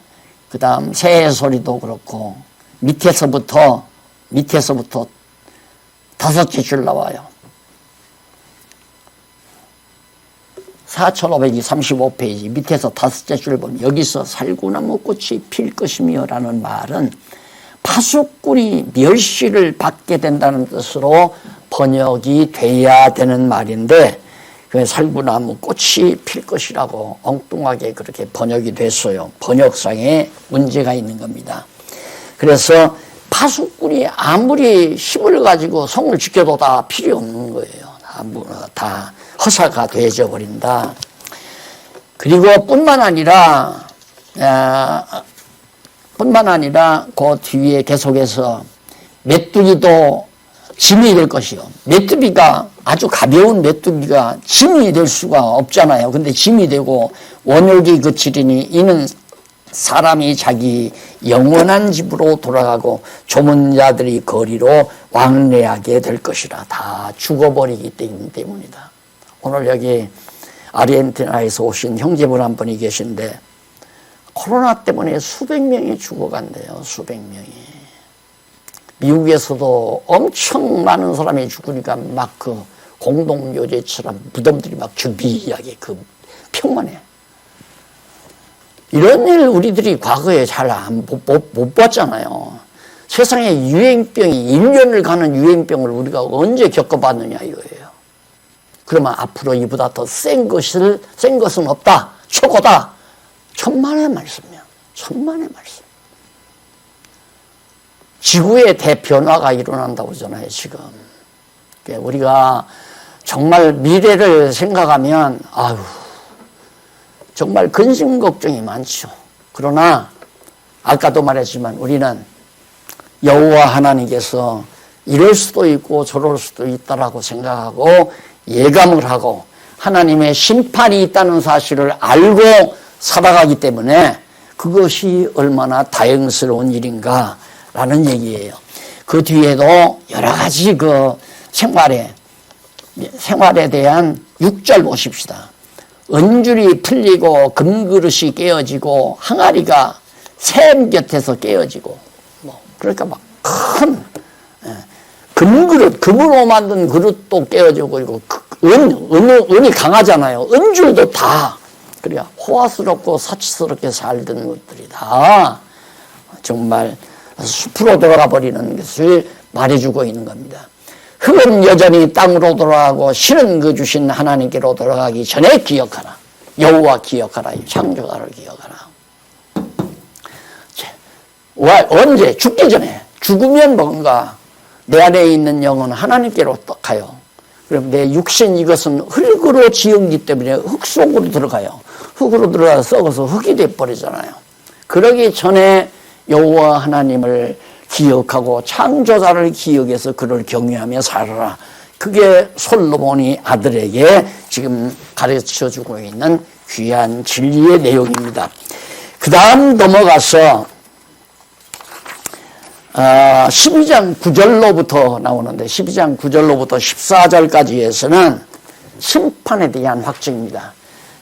그 다음 새 소리도 그렇고 밑에서부터 5째 줄 나와요. 4535페이지 밑에서 5째 줄 보면 여기서 살구나무 꽃이 필 것이며 라는 말은 파수꾼이 멸시를 받게 된다는 뜻으로 번역이 돼야 되는 말인데 그 살구나무 꽃이 필 것이라고 엉뚱하게 그렇게 번역이 됐어요. 번역상에 문제가 있는 겁니다. 그래서 파수꾼이 아무리 힘을 가지고 성을 지켜도 다 필요 없는 거예요. 다 허사가 되어져 버린다. 그리고 뿐만 아니라 그 뒤에 계속해서 메뚜기도 짐이 될 것이요. 메뚜기가 아주 가벼운 메뚜기가 짐이 될 수가 없잖아요. 근데 짐이 되고 원욕이 그치리니 이는 사람이 자기 영원한 집으로 돌아가고 조문 자들이 거리로 왕래하게 될 것이라. 다 죽어버리기 때문이다. 오늘 여기 아르헨티나에서 오신 형제분 한 분이 계신데 코로나 때문에 수백 명이 죽어간대요. 수백 명이. 미국에서도 엄청 많은 사람이 죽으니까 막 그 공동묘지처럼 무덤들이 막 주비하게 그 평만해. 이런 일 우리들이 과거에 잘 못 봤잖아요. 세상에 유행병이 1년을 가는 유행병을 우리가 언제 겪어봤느냐 이거예요. 그러면 앞으로 이보다 더 센 것은 없다. 최고다. 천만의 말씀이야. 천만의 말씀. 지구의 대변화가 일어난다고 하잖아요, 지금. 우리가 정말 미래를 생각하면, 정말 근심 걱정이 많죠. 그러나, 아까도 말했지만 우리는 여호와 하나님께서 이럴 수도 있고 저럴 수도 있다라고 생각하고 예감을 하고 하나님의 심판이 있다는 사실을 알고 살아가기 때문에 그것이 얼마나 다행스러운 일인가라는 얘기예요. 그 뒤에도 여러 가지 그 생활에 대한 6절 보십시다. 은줄이 풀리고 금그릇이 깨어지고 항아리가 샘 곁에서 깨어지고 그러니까 막 큰 금그릇, 금으로 만든 그릇도 깨어지고 그리고 은이 강하잖아요. 은줄도 다 그러니까 호화스럽고 사치스럽게 살던 것들이 다 정말 숲으로 돌아가 버리는 것을 말해주고 있는 겁니다. 흙은 여전히 땅으로 돌아가고 신은 그 주신 하나님께로 돌아가기 전에 기억하라. 여호와 기억하라. 창조가를 기억하라. 언제? 죽기 전에. 죽으면 뭔가 내 안에 있는 영은 하나님께로 가요. 그럼 내 육신 이것은 흙으로 지은기 때문에 흙 속으로 들어가요. 흙으로 들어가서 썩어서 흙이 돼버리잖아요. 그러기 전에 여호와 하나님을 기억하고 창조자를 기억해서 그를 경외하며 살아라. 그게 솔로몬이 아들에게 지금 가르쳐주고 있는 귀한 진리의 내용입니다. 그 다음 넘어가서 12장 9절로부터 나오는데 12장 9절로부터 14절까지에서는 심판에 대한 확증입니다.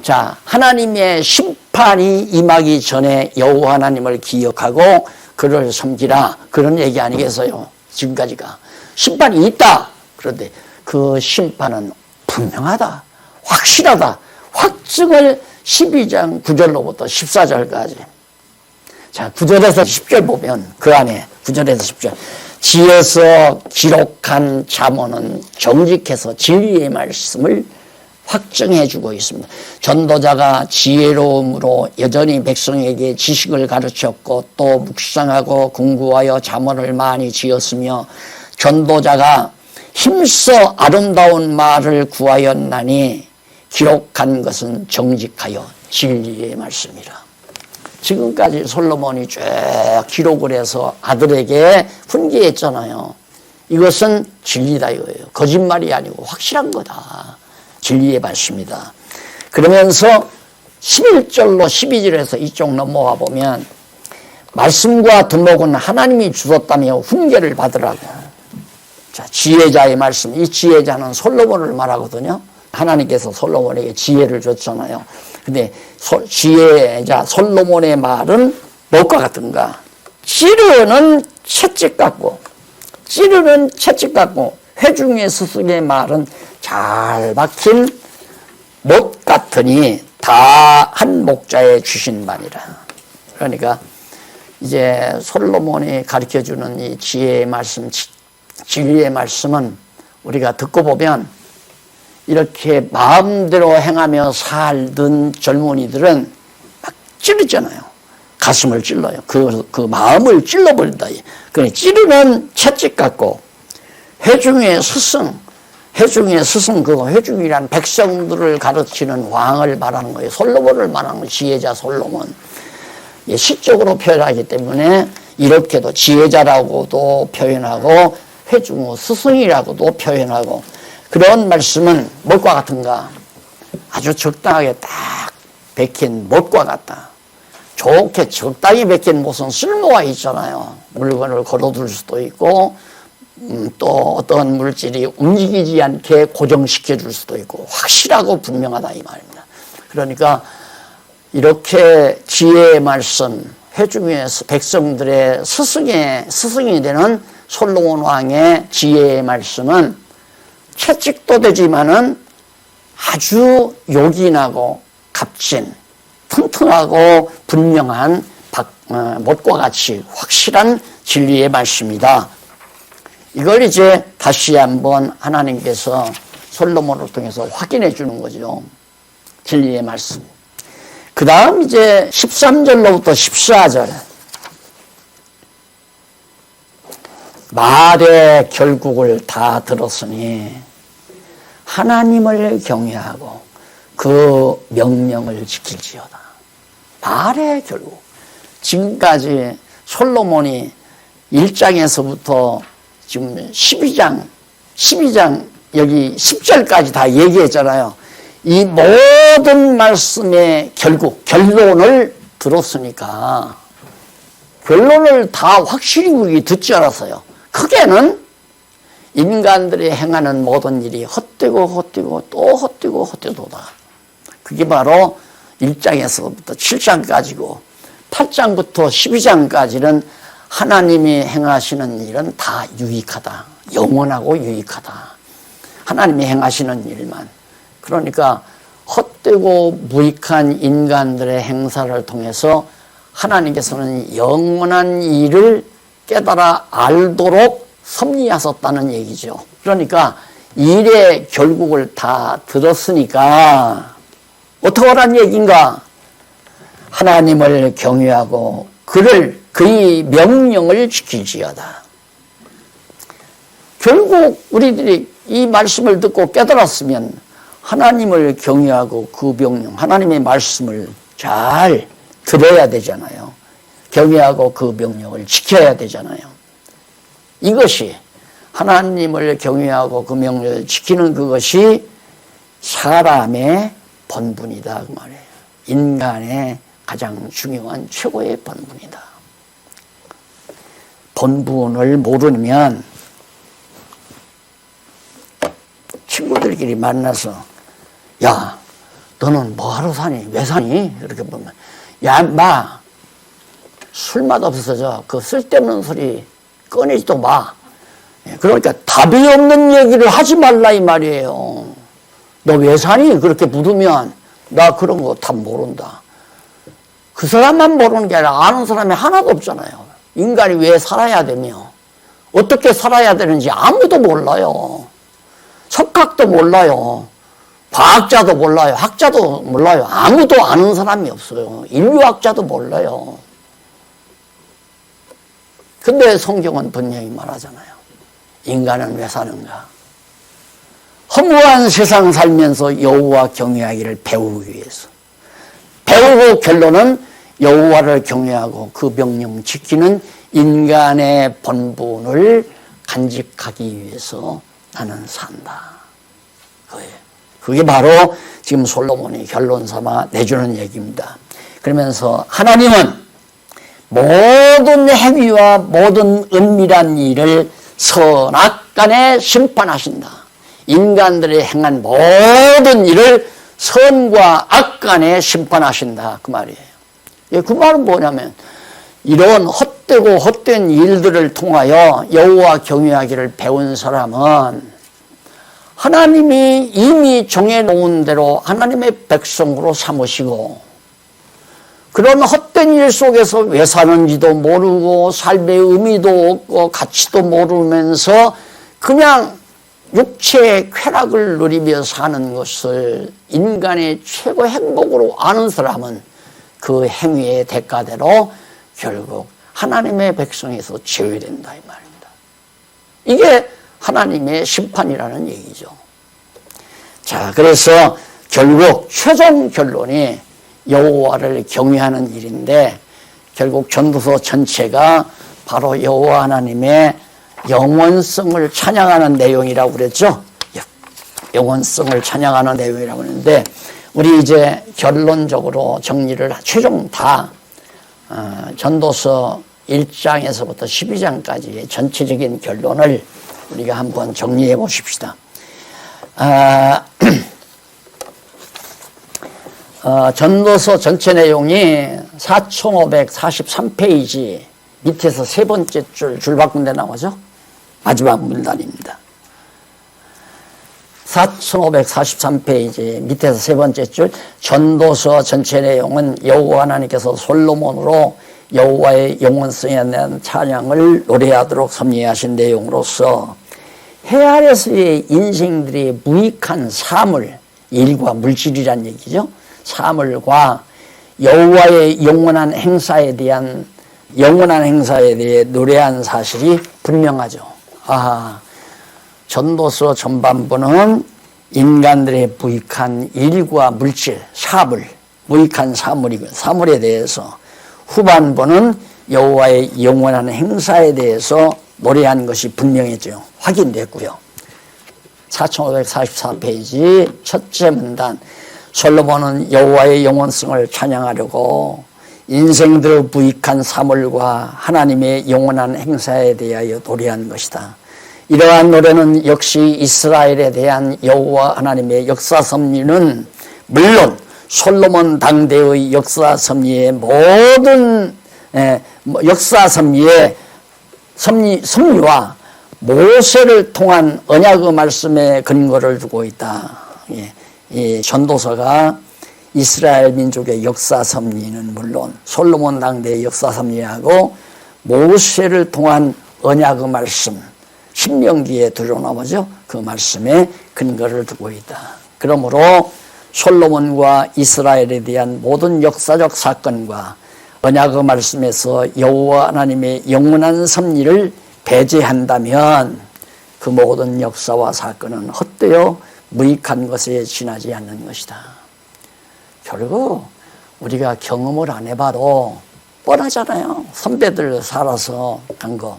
자, 하나님의 심판이 임하기 전에 여호와 하나님을 기억하고 그를 섬기라, 그런 얘기 아니겠어요? 지금까지가 심판이 있다. 그런데 그 심판은 분명하다, 확실하다, 확증을 12장 9절로부터 14절까지. 자, 9절에서 10절 보면 그 안에 9절에서 10절 지에서 기록한 잠언은 정직해서 진리의 말씀을 확정해 주고 있습니다. 전도자가 지혜로움으로 여전히 백성에게 지식을 가르쳤고 또 묵상하고 공부하여 잠언을 많이 지었으며 전도자가 힘써 아름다운 말을 구하였나니 기록한 것은 정직하여 진리의 말씀이라. 지금까지 솔로몬이 쭉 기록을 해서 아들에게 훈계했잖아요. 이것은 진리다 이거예요. 거짓말이 아니고 확실한 거다. 진리의 말씀이다. 그러면서 11절로 12절에서 이쪽 넘어와 보면 말씀과 덕목은 하나님이 주셨다며 훈계를 받으라고. 자, 지혜자의 말씀. 이 지혜자는 솔로몬을 말하거든요. 하나님께서 솔로몬에게 지혜를 줬잖아요. 근데 지혜자 솔로몬의 말은 무엇과 같은가? 찌르는 채찍 같고, 찌르는 채찍 같고, 회중의 스승의 말은 잘 박힌 못 같으니 다 한 목자에 주신 바니라. 그러니까 이제 솔로몬이 가르쳐주는 이 지혜의 말씀, 진리의 말씀은 우리가 듣고 보면 이렇게 마음대로 행하며 살던 젊은이들은 막 찌르잖아요. 가슴을 찔러요. 그 마음을 찔러버린다. 그러니 찌르는 채찍 같고, 회중의 스승, 그거 회중이란 백성들을 가르치는 왕을 말하는 거예요. 솔로몬을 말하는 거예요. 지혜자 솔로몬. 시적으로 표현하기 때문에 이렇게도 지혜자라고도 표현하고 회중의 스승이라고도 표현하고, 그런 말씀은 못과 같은가? 아주 적당하게 딱 베낀 못과 같다. 좋게 적당히 베낀 못은 쓸모가 있잖아요. 물건을 걸어둘 수도 있고 또 어떤 물질이 움직이지 않게 고정시켜 줄 수도 있고 확실하고 분명하다 이 말입니다. 그러니까 이렇게 지혜의 말씀, 회중의 백성들의 스승이 되는 솔로몬 왕의 지혜의 말씀은 채찍도 되지만은 아주 요긴하고 값진, 튼튼하고 분명한 못과 같이 확실한 진리의 말씀이다. 이걸 이제 다시 한번 하나님께서 솔로몬을 통해서 확인해 주는 거죠. 진리의 말씀. 그 다음 이제 13절로부터 14절. 말의 결국을 다 들었으니 하나님을 경외하고 그 명령을 지킬지어다. 말의 결국. 지금까지 솔로몬이 1장에서부터 지금 12장 여기 10절까지 다 얘기했잖아요. 이 모든 말씀의 결론을 들었으니까 결론을 다 확실히 우리 듣지 않았어요. 크게는 인간들이 행하는 모든 일이 헛되고 또 헛되도다. 그게 바로 1장에서부터 7장까지고 8장부터 12장까지는 하나님이 행하시는 일은 다 유익하다. 영원하고 유익하다. 하나님이 행하시는 일만. 그러니까 헛되고 무익한 인간들의 행사를 통해서 하나님께서는 영원한 일을 깨달아 알도록 섭리하셨다는 얘기죠. 그러니까 일의 결국을 다 들었으니까 어떻게 하라는 얘기인가? 하나님을 경외하고 그의 명령을 지키지어다. 결국 우리들이 이 말씀을 듣고 깨달았으면 하나님을 경외하고 그 명령, 하나님의 말씀을 잘 들어야 되잖아요. 경외하고 그 명령을 지켜야 되잖아요. 이것이 하나님을 경외하고 그 명령을 지키는 그것이 사람의 본분이다 그 말이에요. 인간의 가장 중요한 최고의 본분이다. 본분을 모르면 친구들끼리 만나서 야 너는 뭐하러 사니? 왜 사니? 이렇게 보면 야 마 술맛 없어져. 그 쓸데없는 소리 꺼내지도 마. 그러니까 답이 없는 얘기를 하지 말라 이 말이에요. 너 왜 사니? 그렇게 물으면 나 그런 거 답 모른다. 그 사람만 모르는 게 아니라 아는 사람이 하나도 없잖아요. 인간이 왜 살아야 되며 어떻게 살아야 되는지 아무도 몰라요. 석학도 몰라요. 과학자도 몰라요. 학자도 몰라요. 아무도 아는 사람이 없어요. 인류학자도 몰라요. 근데 성경은 분명히 말하잖아요. 인간은 왜 사는가? 허무한 세상 살면서 여호와 경외하기를 배우기 위해서. 배우고 결론은 여호와를 경외하고 그 명령 지키는 인간의 본분을 간직하기 위해서 나는 산다. 그거예요. 그게 바로 지금 솔로몬이 결론 삼아 내주는 얘기입니다. 그러면서 하나님은 모든 행위와 모든 은밀한 일을 선악간에 심판하신다. 인간들이 행한 모든 일을 선과 악간에 심판하신다. 그 말이에요. 그 말은 뭐냐면 이런 헛되고 헛된 일들을 통하여 여호와 경외하기를 배운 사람은 하나님이 이미 정해놓은 대로 하나님의 백성으로 삼으시고 그런 헛된 일 속에서 왜 사는지도 모르고 삶의 의미도 없고 가치도 모르면서 그냥 육체의 쾌락을 누리며 사는 것을 인간의 최고 행복으로 아는 사람은 그 행위의 대가대로 결국 하나님의 백성에서 제외된다 이 말입니다. 이게 하나님의 심판이라는 얘기죠. 자, 그래서 결국 최종 결론이 여호와를 경외하는 일인데 결국 전도서 전체가 바로 여호와 하나님의 영원성을 찬양하는 내용이라고 그랬죠. 영원성을 찬양하는 내용이라고 했는데 우리 이제 결론적으로 정리를 최종 다 전도서 1장에서부터 12장까지의 전체적인 결론을 우리가 한번 정리해 보십시다. 전도서 전체 내용이 4543페이지 밑에서 세 번째 줄 바꾼 데 나오죠. 마지막 문단입니다. 4543페이지 밑에서 세 번째 줄 전도서 전체 내용은 여호와 하나님께서 솔로몬으로 여호와의 영원성에 대한 찬양을 노래하도록 섭리하신 내용으로서 해 아래서의 인생들이 무익한 사물, 일과 물질이란 얘기죠. 사물과 여호와의 영원한 행사에 대해 노래한 사실이 분명하죠. 전도서 전반부는 인간들의 무익한 일과 물질, 무익한 사물에 대해서, 후반부는 여호와의 영원한 행사에 대해서 노래한 것이 분명해져요. 확인됐고요. 4544페이지 첫째 문단, 솔로몬은 여호와의 영원성을 찬양하려고 인생들의 무익한 사물과 하나님의 영원한 행사에 대하여 노래한 것이다. 이러한 노래는 역시 이스라엘에 대한 여호와 하나님의 역사 섭리는 물론 솔로몬 당대의 역사 섭리의 모든 역사 섭리와 모세를 통한 언약의 말씀에 근거를 두고 있다. 이 전도서가 이스라엘 민족의 역사 섭리는 물론 솔로몬 당대의 역사 섭리하고 모세를 통한 언약의 말씀, 신명기에 드러나오죠. 그 말씀에 근거를 두고 있다. 그러므로 솔로몬과 이스라엘에 대한 모든 역사적 사건과 언약의 말씀에서 여호와 하나님의 영원한 섭리를 배제한다면 그 모든 역사와 사건은 헛되어 무익한 것에 지나지 않는 것이다. 결국 우리가 경험을 안 해봐도 뻔하잖아요. 선배들 살아서 간 거.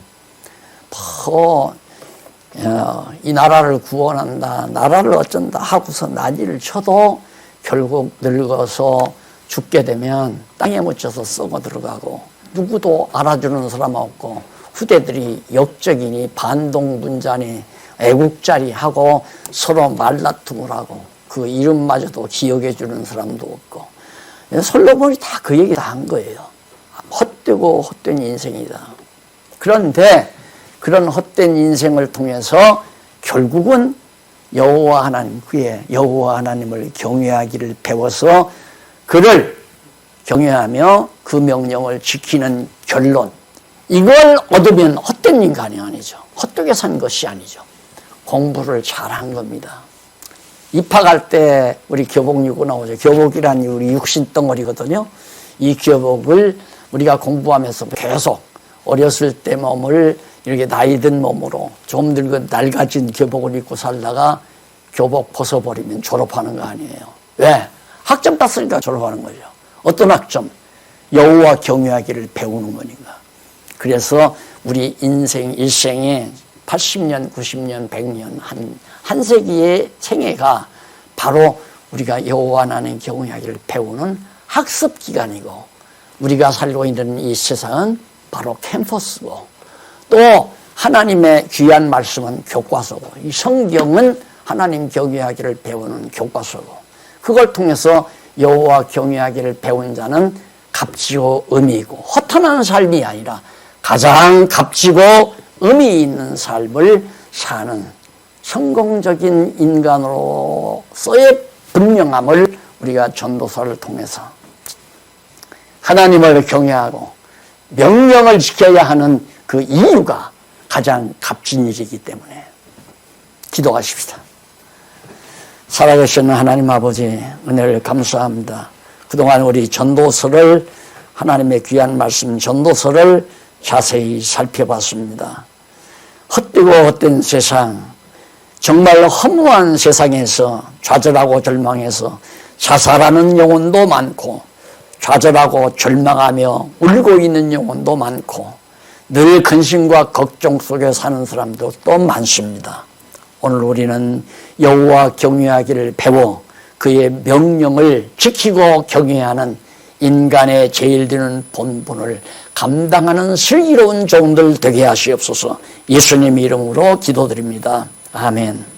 이 나라를 구원한다, 나라를 어쩐다 하고서 난리를 쳐도 결국 늙어서 죽게 되면 땅에 묻혀서 썩어 들어가고 누구도 알아주는 사람 없고 후대들이 역적이니 반동분자니 애국자리 하고 서로 말다툼을 하고 그 이름마저도 기억해 주는 사람도 없고 솔로몬이 다 그 얘기 다 한 거예요. 헛되고 헛된 인생이다. 그런데 그런 헛된 인생을 통해서 결국은 여호와 하나님, 그의 여호와 하나님을 경외하기를 배워서 그를 경외하며 그 명령을 지키는 결론, 이걸 얻으면 헛된 인간이 아니죠. 헛되게 산 것이 아니죠. 공부를 잘한 겁니다. 입학할 때 우리 교복유고 나오죠. 교복이란 우리 육신덩어리거든요. 이 교복을 우리가 공부하면서 계속 어렸을 때 몸을 이렇게 나이 든 몸으로 좀 늙은 낡아진 교복을 입고 살다가 교복 벗어버리면 졸업하는 거 아니에요. 왜? 학점 땄으니까 졸업하는 거죠. 어떤 학점? 여호와 경외하기를 배우는 거니까. 그래서 우리 인생 일생에 80년, 90년, 100년, 한 세기의 생애가 바로 우리가 여호와 하나님 경외하기를 배우는 학습 기간이고, 우리가 살고 있는 이 세상은 바로 캠퍼스고, 또 하나님의 귀한 말씀은 교과서고, 이 성경은 하나님 경외하기를 배우는 교과서고, 그걸 통해서 여호와 경외하기를 배운 자는 값지고 의미 있고 허탄한 삶이 아니라 가장 값지고 의미 있는 삶을 사는 성공적인 인간으로서의 분명함을 우리가 전도서를 통해서 하나님을 경외하고 명령을 지켜야 하는 그 이유가 가장 값진 일이기 때문에 기도하십시다. 살아계시는 하나님 아버지, 은혜를 감사합니다. 그동안 우리 전도서를, 하나님의 귀한 말씀 전도서를 자세히 살펴봤습니다. 헛되고 헛된 세상, 정말 허무한 세상에서 좌절하고 절망해서 자살하는 영혼도 많고, 좌절하고 절망하며 울고 있는 영혼도 많고, 늘 근심과 걱정 속에 사는 사람도 또 많습니다. 오늘 우리는 여호와 경외하기를 배워 그의 명령을 지키고 경외하는 인간의 제일 드는 본분을 감당하는 슬기로운 종들 되게 하시옵소서. 예수님 이름으로 기도드립니다. 아멘.